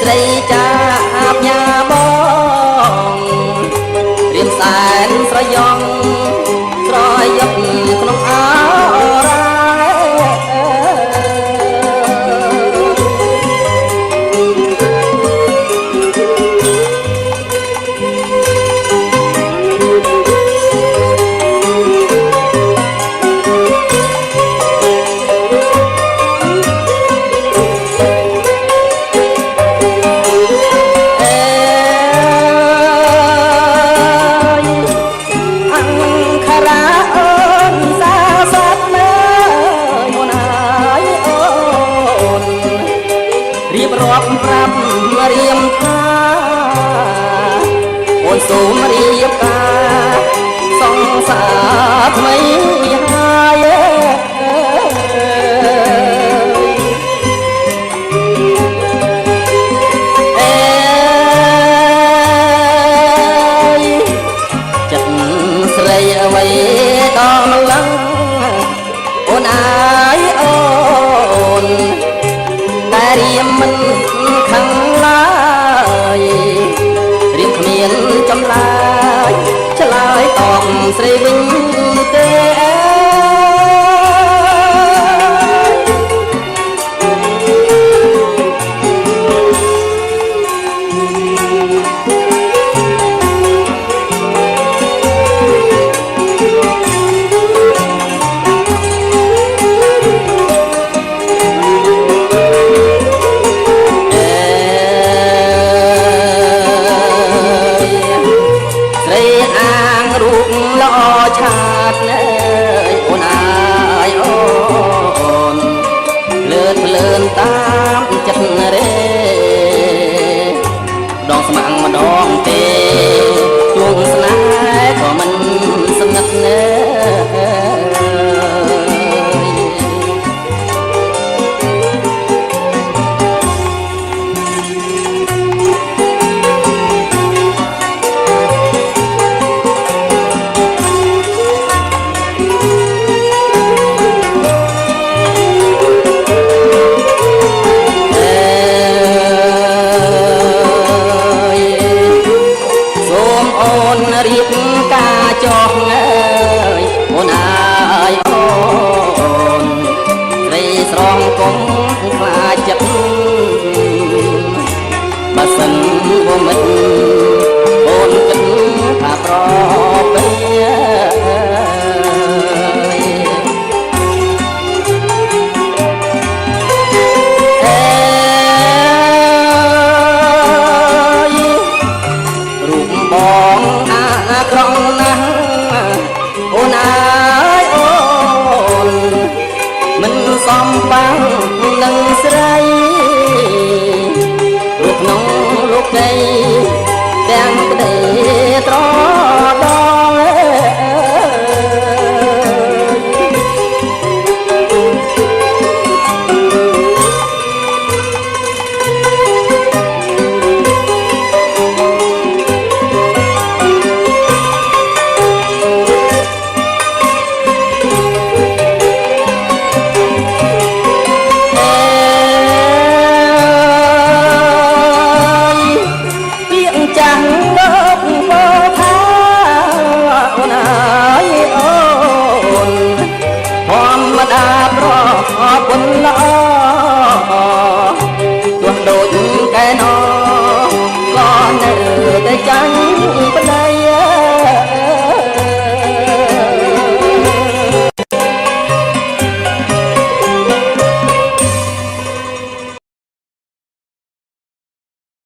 ស្រីចាអាបញាបងរៀមសែនស្រយងស្រយប់ក្នុងអរ៉ារៀបរាប់ប្រាប់រៀមថាអូនសូមរៀបការសង្សារថ្មីហើយចិត្តស្រីអ្វីដល់ម្លឹងអូនអាយអូនតែរៀមមិនខឹងឡើយរៀមគ្មានចម្លើយឆ្លើយតបស្រីវិញទេល្អឆាតណែអូនអាយអូនលឿនលឿនតាមចិត្តរេដងស្មាំងម្ដងទេជួងស្នេហ៍ក៏មិនស្និទ្ធណែរៀបការចោះអើយអូនអាយអូនស្រីស្រងកុំខ្លាចចិត្តបើសិនบ่មិនអូនគិតថាប្រ